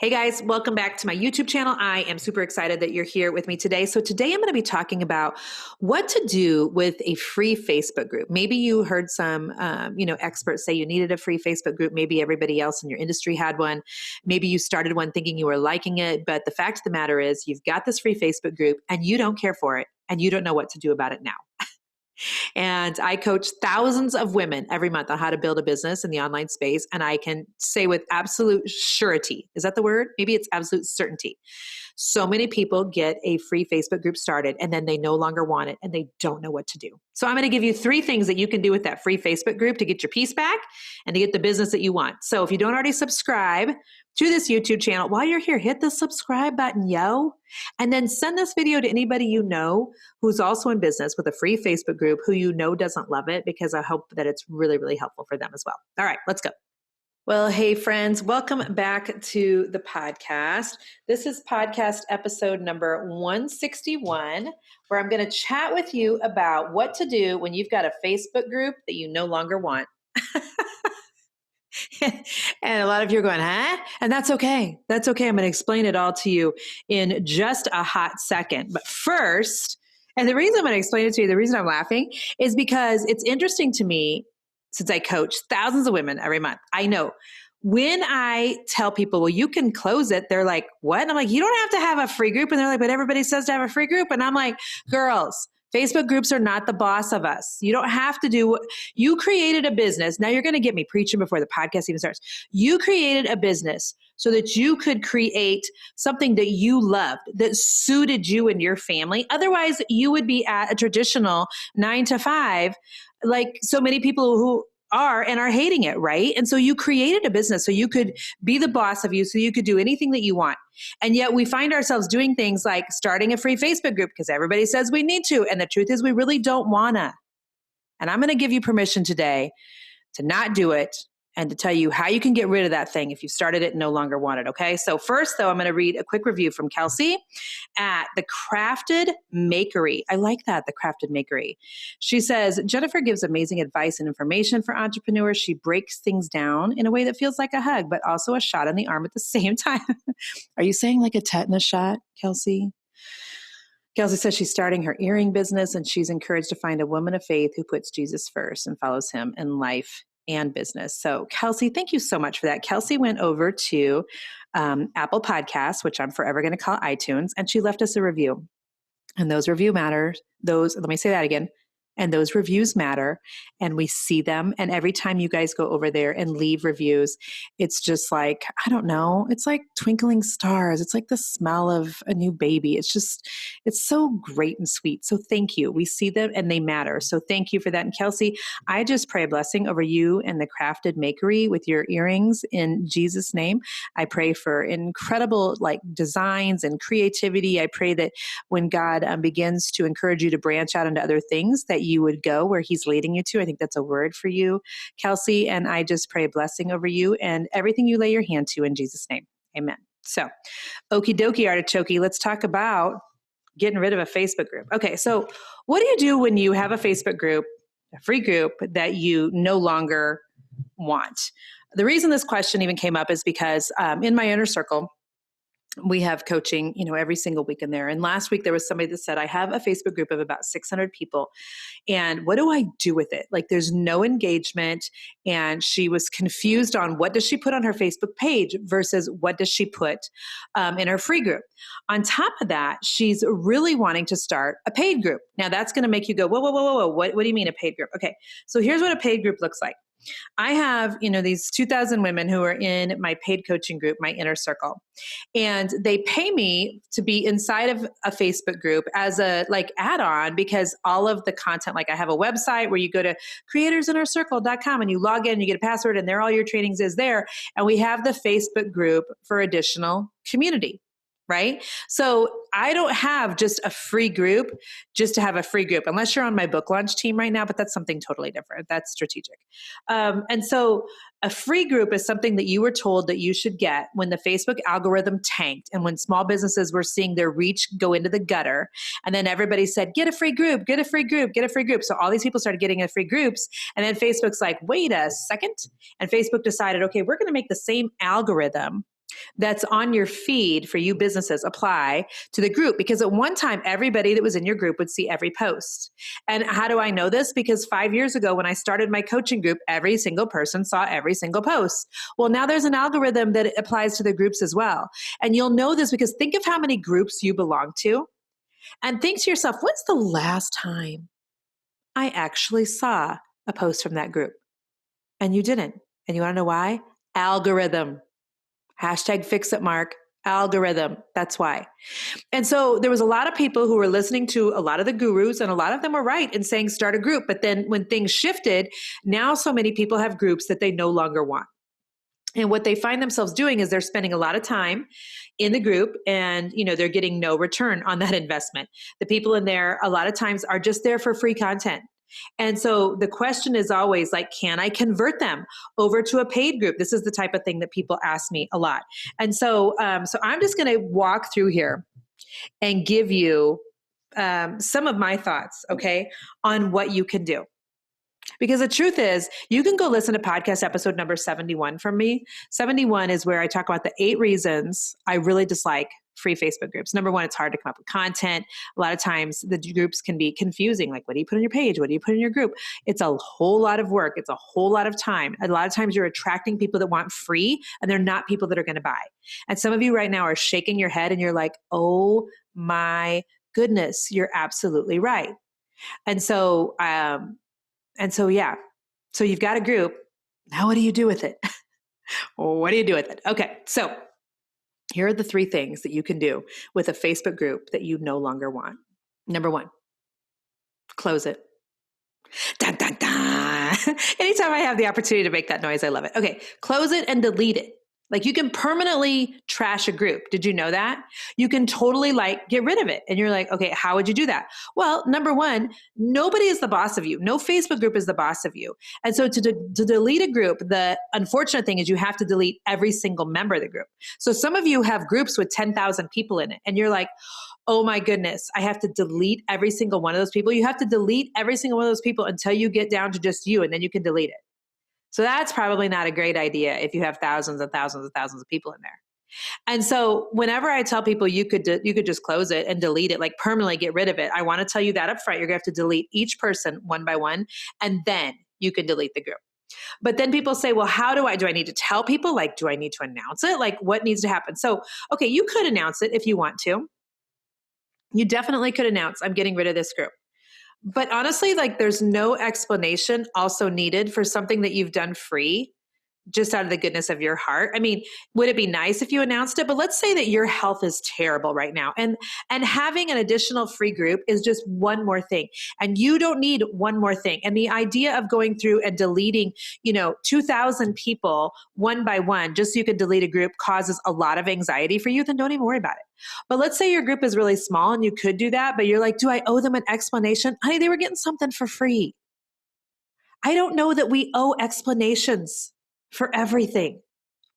Hey guys, welcome back to my YouTube channel. I am super excited that you're here with me today. So today I'm going to be talking about what to do with a free Facebook group. Maybe you heard some, experts say you needed a free Facebook group. Maybe everybody else in your industry had one. Maybe you started one thinking you were liking it. But the fact of the matter is you've got this free Facebook group and you don't care for it and you don't know what to do about it now. And I coach thousands of women every month on how to build a business in the online space. And I can say with absolute surety, is that the word? Maybe it's absolute certainty. So many people get a free Facebook group started and then they no longer want it and they don't know what to do. So I'm going to give you 3 things that you can do with that free Facebook group to get your peace back and to get the business that you want. So if you don't already subscribe to this YouTube channel, while you're here, hit the subscribe button, yo. And then send this video to anybody you know who's also in business with a free Facebook group who you know doesn't love it, because I hope that it's really, really helpful for them as well. All right, let's go. Well, hey friends, welcome back to the podcast. This is podcast episode number 161, where I'm going to chat with you about what to do when you've got a Facebook group that you no longer want. And a lot of you are going, huh? And that's okay. That's okay. I'm going to explain it all to you in just a hot second. But first, and the reason I'm going to explain it to you, the reason I'm laughing is because it's interesting to me, since I coach thousands of women every month. I know when I tell people, well, you can close it, they're like, what? And I'm like, you don't have to have a free group. And they're like, but everybody says to have a free group. And I'm like, girls, Facebook groups are not the boss of us. You don't have to do what you created a business. Now you're going to get me preaching before the podcast even starts. You created a business so that you could create something that you loved, that suited you and your family. Otherwise, you would be at a traditional 9 to 5, like so many people who are and are hating it, right? And so you created a business so you could be the boss of you, so you could do anything that you want. And yet we find ourselves doing things like starting a free Facebook group because everybody says we need to. And the truth is we really don't wanna. And I'm going to give you permission today to not do it and to tell you how you can get rid of that thing if you've started it and no longer want it, okay? So first, though, I'm going to read a quick review from Kelsey at The Crafted Makery. I like that, The Crafted Makery. She says, Jennifer gives amazing advice and information for entrepreneurs. She breaks things down in a way that feels like a hug, but also a shot in the arm at the same time. Are you saying like a tetanus shot, Kelsey? Kelsey says she's starting her earring business and she's encouraged to find a woman of faith who puts Jesus first and follows him in life and business. So Kelsey, thank you so much for that. Kelsey went over to Apple Podcasts, which I'm forever going to call iTunes, and she left us a review. And those review matter. Let me say that again. And those reviews matter, and we see them. And every time you guys go over there and leave reviews, it's just like, I don't know, it's like twinkling stars. It's like the smell of a new baby. It's so great and sweet. So thank you. We see them and they matter. So thank you for that. And Kelsey, I just pray a blessing over you and The Crafted Makery with your earrings in Jesus' name. I pray for incredible designs and creativity. I pray that when God begins to encourage you to branch out into other things, that you would go where he's leading you to. I think that's a word for you, Kelsey. And I just pray a blessing over you and everything you lay your hand to in Jesus' name. Amen. So, okie dokie, artichoke, let's talk about getting rid of a Facebook group. Okay, so what do you do when you have a Facebook group, a free group that you no longer want? The reason this question even came up is because in my inner circle, we have coaching, every single week in there. And last week there was somebody that said, I have a Facebook group of about 600 people. And what do I do with it? There's no engagement. And she was confused on what does she put on her Facebook page versus what does she put in her free group. On top of that, she's really wanting to start a paid group. Now that's going to make you go, whoa, whoa, whoa, whoa, whoa. What do you mean a paid group? Okay. So here's what a paid group looks like. I have, these 2,000 women who are in my paid coaching group, my inner circle, and they pay me to be inside of a Facebook group as a add-on, because all of the content, I have a website where you go to creatorsinnercircle.com and you log in, you get a password, and there all your trainings is there. And we have the Facebook group for additional community. Right? So I don't have just a free group just to have a free group, unless you're on my book launch team right now, but that's something totally different. That's strategic. And so a free group is something that you were told that you should get when the Facebook algorithm tanked and when small businesses were seeing their reach go into the gutter. And then everybody said, get a free group, get a free group, get a free group. So all these people started getting free groups. And then Facebook's like, wait a second. And Facebook decided, okay, we're going to make the same algorithm that's on your feed for you businesses apply to the group, because at one time, everybody that was in your group would see every post. And how do I know this? Because 5 years ago, when I started my coaching group, every single person saw every single post. Well, now there's an algorithm that applies to the groups as well. And you'll know this because think of how many groups you belong to and think to yourself, when's the last time I actually saw a post from that group? And you didn't. And you want to know why? Algorithm. Hashtag fix it, Mark. Algorithm. That's why. And so there was a lot of people who were listening to a lot of the gurus, and a lot of them were right in saying start a group. But then when things shifted, now so many people have groups that they no longer want. And what they find themselves doing is they're spending a lot of time in the group, and they're getting no return on that investment. The people in there a lot of times are just there for free content. And so the question is always like, can I convert them over to a paid group? This is the type of thing that people ask me a lot. And so I'm just going to walk through here and give you some of my thoughts, okay, on what you can do. Because the truth is, you can go listen to podcast episode number 71 from me. 71 is where I talk about the 8 reasons I really dislike free Facebook groups. Number 1, it's hard to come up with content. A lot of times the groups can be confusing. Like, what do you put on your page? What do you put in your group? It's a whole lot of work. It's a whole lot of time. A lot of times you're attracting people that want free, and they're not people that are going to buy. And some of you right now are shaking your head and you're like, oh my goodness, you're absolutely right. And so, yeah. So you've got a group. Now what do you do with it? What do you do with it? Okay. So here are the 3 things that you can do with a Facebook group that you no longer want. Number 1, close it. Dun, dun, dun. Anytime I have the opportunity to make that noise, I love it. Okay. Close it and delete it. Like, you can permanently trash a group. Did you know that? You can totally get rid of it. And you're like, okay, how would you do that? Well, number 1, nobody is the boss of you. No Facebook group is the boss of you. And so to delete a group, the unfortunate thing is you have to delete every single member of the group. So some of you have groups with 10,000 people in it. And you're like, oh my goodness, I have to delete every single one of those people. You have to delete every single one of those people until you get down to just you, and then you can delete it. So that's probably not a great idea if you have thousands and thousands and thousands of people in there. And so whenever I tell people you could just close it and delete it, like permanently get rid of it, I want to tell you that up front. You're going to have to delete each person one by one, and then you can delete the group. But then people say, well, do I need to tell people? Like, do I need to announce it? Like, what needs to happen? So, okay, you could announce it if you want to. You definitely could announce, I'm getting rid of this group. But honestly, like, there's no explanation also needed for something that you've done free, just out of the goodness of your heart. I mean, would it be nice if you announced it? But let's say that your health is terrible right now, and having an additional free group is just one more thing. And you don't need one more thing. And the idea of going through and deleting, 2,000 people one by one, just so you can delete a group, causes a lot of anxiety for you, then don't even worry about it. But let's say your group is really small and you could do that, but you're like, do I owe them an explanation? Honey, they were getting something for free. I don't know that we owe explanations for everything.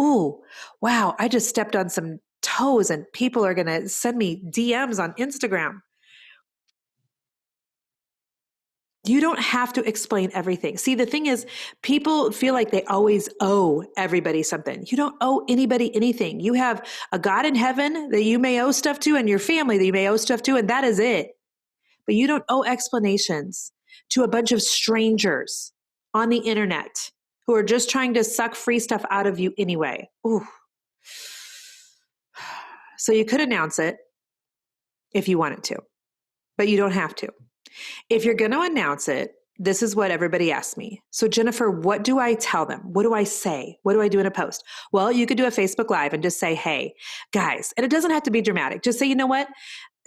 Ooh, wow, I just stepped on some toes and people are going to send me DMs on Instagram. You don't have to explain everything. See, the thing is, people feel like they always owe everybody something. You don't owe anybody anything. You have a God in heaven that you may owe stuff to, and your family that you may owe stuff to, and that is it. But you don't owe explanations to a bunch of strangers on the internet who are just trying to suck free stuff out of you anyway. Ooh. So you could announce it if you wanted to, but you don't have to. If you're going to announce it, this is what everybody asks me. So Jennifer, what do I tell them? What do I say? What do I do in a post? Well, you could do a Facebook Live and just say, hey, guys, and it doesn't have to be dramatic. Just say, you know what?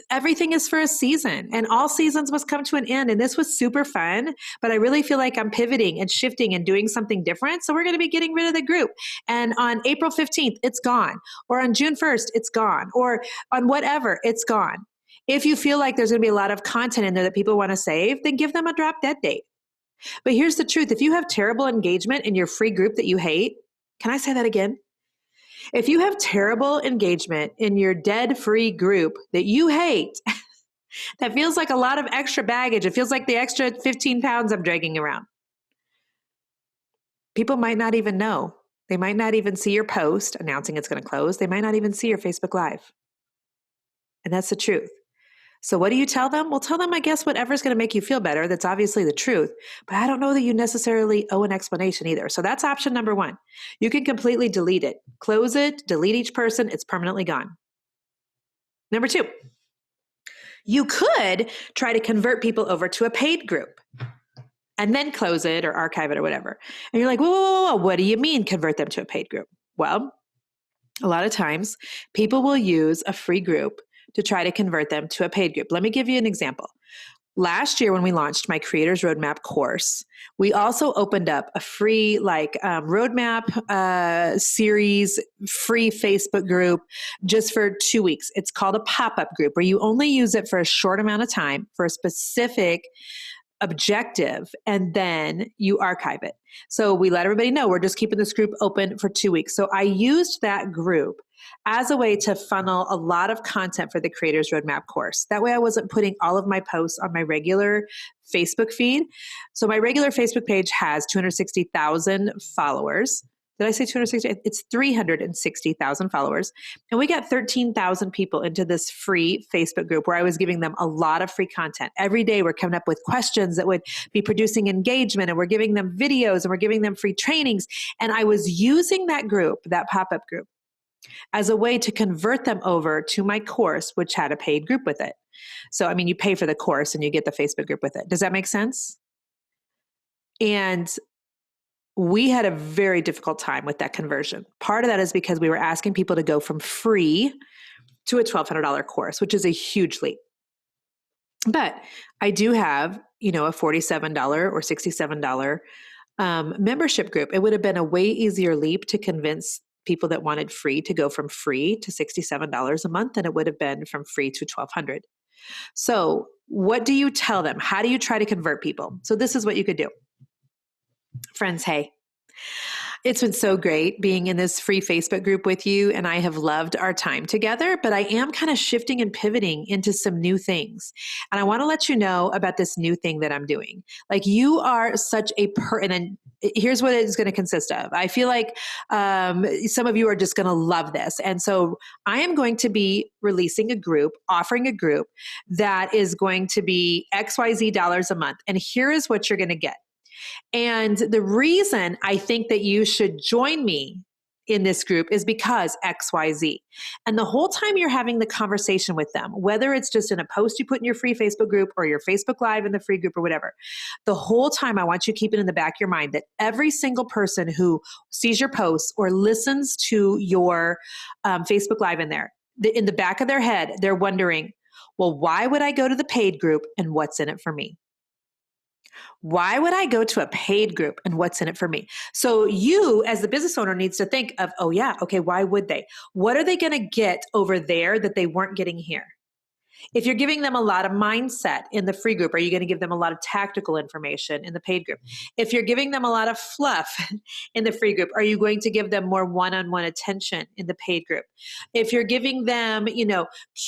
Everything is for a season, and all seasons must come to an end. And this was super fun, but I really feel like I'm pivoting and shifting and doing something different. So we're going to be getting rid of the group. And on April 15th, it's gone. Or on June 1st, it's gone. Or on whatever, it's gone. If you feel like there's going to be a lot of content in there that people want to save, then give them a drop dead date. But here's the truth. If you have terrible engagement in your free group that you hate, can I say that again? If you have terrible engagement in your dead free group that you hate, that feels like a lot of extra baggage. It feels like the extra 15 pounds I'm dragging around. People might not even know They might not even see your post announcing it's going to close. They might not even see your Facebook Live. And that's the truth. So what do you tell them? Well, tell them, I guess, whatever's going to make you feel better. That's obviously the truth. But I don't know that you necessarily owe an explanation either. So that's option number one. You can completely delete it. Close it, delete each person. It's permanently gone. Number two, you could try to convert people over to a paid group and then close it or archive it or whatever. And you're like, whoa, what do you mean convert them to a paid group? Well, a lot of times people will use a free group to try to convert them to a paid group. Let me give you an example. Last year when we launched my Creators Roadmap course, we also opened up a free roadmap series, free Facebook group just for 2 weeks. It's called a pop-up group where you only use it for a short amount of time for a specific objective, and then you archive it. So we let everybody know we're just keeping this group open for 2 weeks. So I used that group as a way to funnel a lot of content for the Creators Roadmap course. That way I wasn't putting all of my posts on my regular Facebook feed. So my regular Facebook page has 260,000 followers. Did I say 260? It's 360,000 followers. And we got 13,000 people into this free Facebook group where I was giving them a lot of free content. Every day we're coming up with questions that would be producing engagement, and we're giving them videos, and we're giving them free trainings. And I was using that group, that pop-up group, as a way to convert them over to my course, which had a paid group with it. So, I mean, you pay for the course and you get the Facebook group with it. Does that make sense? And we had a very difficult time with that conversion. Part of that is because we were asking people to go from free to a $1,200 course, which is a huge leap. But I do have, a $47 or $67 membership group. It would have been a way easier leap to convince people that wanted free to go from free to $67 a month than it would have been from free to $1,200. So what do you tell them? How do you try to convert people? So this is what you could do. Friends, hey, it's been so great being in this free Facebook group with you, and I have loved our time together, but I am kind of shifting and pivoting into some new things. And I want to let you know about this new thing that I'm doing. Like, you are such a and here's what it's going to consist of. I feel like some of you are just going to love this. And so I am going to be releasing a group, offering a group that is going to be XYZ dollars a month. And here is what you're going to get. And the reason I think that you should join me in this group is because XYZ. And the whole time you're having the conversation with them, whether it's just in a post you put in your free Facebook group or your Facebook Live in the free group or whatever, the whole time I want you to keep it in the back of your mind that every single person who sees your posts or listens to your Facebook Live in there, in the back of their head, they're wondering, well, why would I go to the paid group and what's in it for me? Why would I go to a paid group and what's in it for me? So you as the business owner needs to think of, oh yeah, okay, why would they? What are they going to get over there that they weren't getting here? If you're giving them a lot of mindset in the free group, are you going to give them a lot of tactical information in the paid group? If you're giving them a lot of fluff in the free group, are you going to give them more one-on-one attention in the paid group? If you're giving them,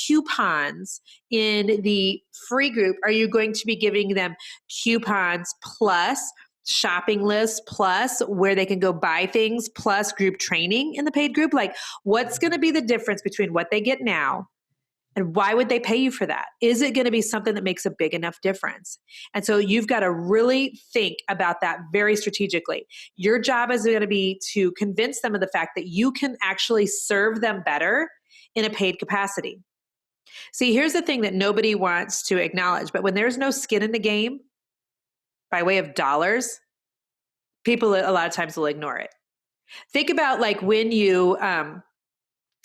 coupons in the free group, are you going to be giving them coupons plus shopping lists plus where they can go buy things plus group training in the paid group? Like, what's going to be the difference between what they get now? And why would they pay you for that? Is it going to be something that makes a big enough difference? And so you've got to really think about that very strategically. Your job is going to be to convince them of the fact that you can actually serve them better in a paid capacity. See, here's the thing that nobody wants to acknowledge, but when there's no skin in the game by way of dollars, people a lot of times will ignore it. Think about like when you,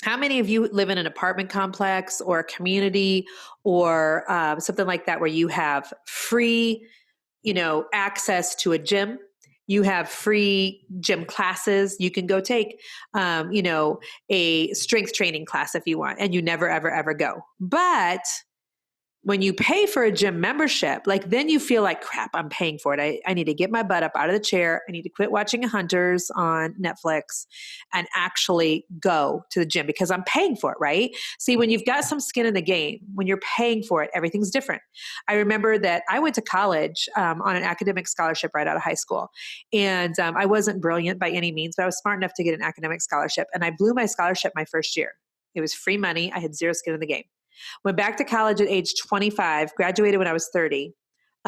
how many of you live in an apartment complex or a community or something like that where you have free, access to a gym? You have free gym classes. You can go take, a strength training class if you want, and you never, ever, ever go. But When you pay for a gym membership, like then you feel like crap, I'm paying for it. I need to get my butt up out of the chair. I need to quit watching Hunters on Netflix and actually go to the gym because I'm paying for it, right? See, when you've got some skin in the game, when you're paying for it, everything's different. I remember that I went to college on an academic scholarship right out of high school. And I wasn't brilliant by any means, but I was smart enough to get an academic scholarship. And I blew my scholarship my first year. It was free money. I had zero skin in the game. Went back to college at age 25, graduated when I was 30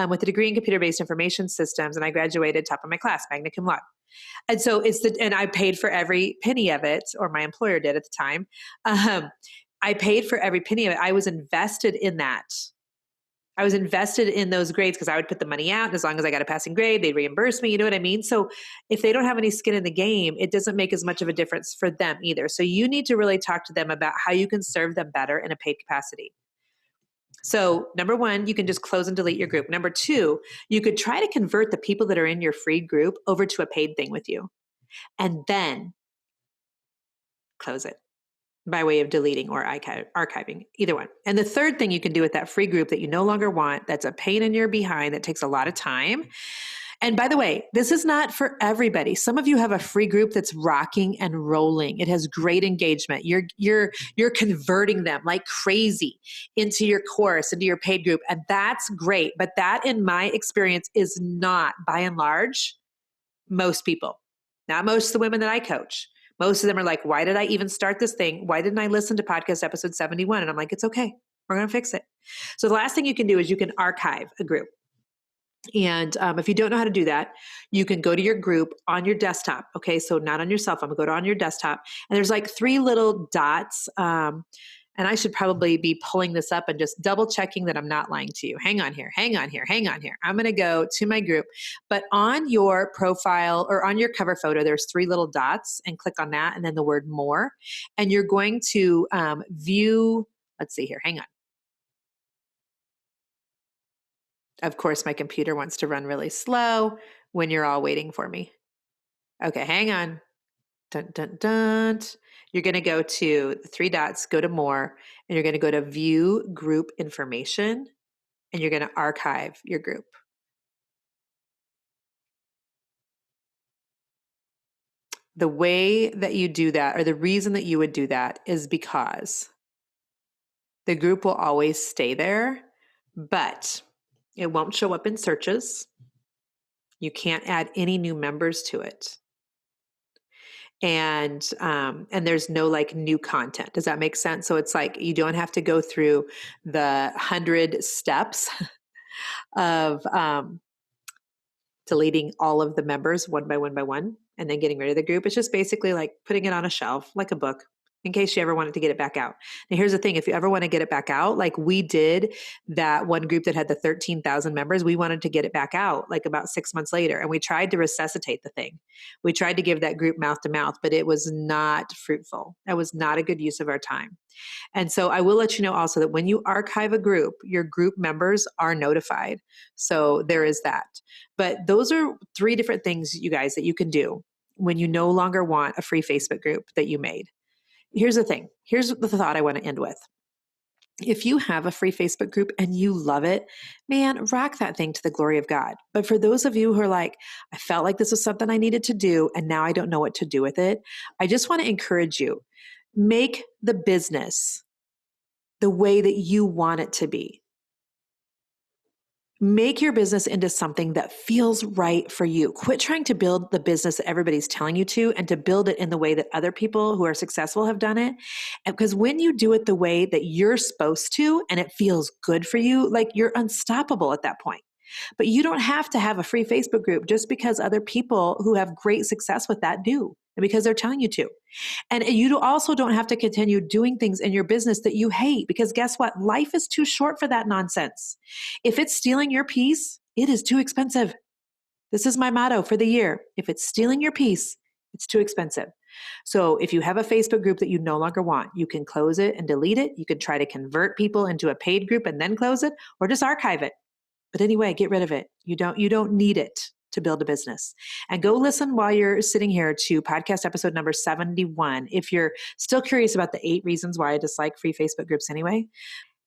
with a degree in computer-based information systems, and I graduated top of my class, magna cum laude. And so and I paid for every penny of it, or my employer did at the time. I paid for every penny of it. I was invested in that. I was invested in those grades because I would put the money out. And as long as I got a passing grade, they'd reimburse me. You know what I mean? So if they don't have any skin in the game, it doesn't make as much of a difference for them either. So you need to really talk to them about how you can serve them better in a paid capacity. So number one, you can just close and delete your group. Number two, you could try to convert the people that are in your free group over to a paid thing with you, and then close it by way of deleting or archiving, either one. And the third thing you can do with that free group that you no longer want, that's a pain in your behind, that takes a lot of time. And by the way, this is not for everybody. Some of you have a free group that's rocking and rolling. It has great engagement. You're converting them like crazy into your course, into your paid group. And that's great. But that, in my experience, is not, by and large, most people. Not most of the women that I coach. Most of them are like, why did I even start this thing? Why didn't I listen to podcast episode 71? And I'm like, it's okay. We're going to fix it. So the last thing you can do is you can archive a group. And if you don't know how to do that, you can go to your group on your desktop. Okay. So not on your cell phone, but go to on your desktop. And there's like three little dots. And I should probably be pulling this up and just double checking that I'm not lying to you. Hang on here. I'm going to go to my group. But on your profile or on your cover photo, there's three little dots, and click on that and then the word more. And you're going to view, let's see here. Hang on. Of course, my computer wants to run really slow when you're all waiting for me. Okay, hang on. Dun, dun, dun. You're going to go to the three dots, go to more, and you're going to go to view group information, and you're going to archive your group. The way that you do that, or the reason that you would do that, is because the group will always stay there, but it won't show up in searches. You can't add any new members to it. And there's no like new content. Does that make sense? So it's like you don't have to go through the 100 steps of deleting all of the members one by one and then getting rid of the group. It's just basically like putting it on a shelf like a book, in case you ever wanted to get it back out. Now, here's the thing. If you ever want to get it back out, like we did that one group that had the 13,000 members, we wanted to get it back out like about 6 months later. And we tried to resuscitate the thing. We tried to give that group mouth to mouth, but it was not fruitful. That was not a good use of our time. And so I will let you know also that when you archive a group, your group members are notified. So there is that. But those are three different things, you guys, that you can do when you no longer want a free Facebook group that you made. Here's the thing. Here's the thought I want to end with. If you have a free Facebook group and you love it, man, rock that thing to the glory of God. But for those of you who are like, I felt like this was something I needed to do, and now I don't know what to do with it, I just want to encourage you, make the business the way that you want it to be. Make your business into something that feels right for you. Quit trying to build the business that everybody's telling you to, and to build it in the way that other people who are successful have done it. And because when you do it the way that you're supposed to, and it feels good for you, like you're unstoppable at that point. But you don't have to have a free Facebook group just because other people who have great success with that do, and because they're telling you to. And you also don't have to continue doing things in your business that you hate, because guess what? Life is too short for that nonsense. If it's stealing your peace, it is too expensive. This is my motto for the year. If it's stealing your peace, it's too expensive. So if you have a Facebook group that you no longer want, you can close it and delete it. You can try to convert people into a paid group and then close it, or just archive it. But anyway, get rid of it. You don't need it to build a business. And go listen while you're sitting here to podcast episode number 71. If you're still curious about the 8 reasons why I dislike free Facebook groups anyway,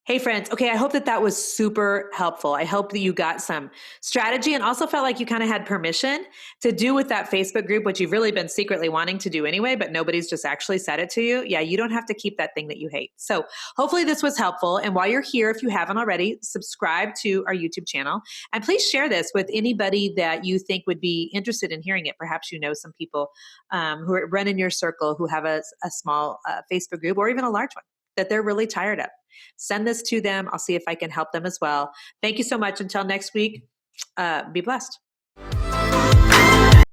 Hey friends. Okay. I hope that that was super helpful. I hope that you got some strategy and also felt like you kind of had permission to do with that Facebook group, what you've really been secretly wanting to do anyway, but nobody's just actually said it to you. Yeah. You don't have to keep that thing that you hate. So hopefully this was helpful. And while you're here, if you haven't already, subscribe to our YouTube channel and please share this with anybody that you think would be interested in hearing it. Perhaps you know some people who run in your circle who have a small Facebook group or even a large one that they're really tired of. Send this to them. I'll see if I can help them as well. Thank you so much. Until next week, be blessed.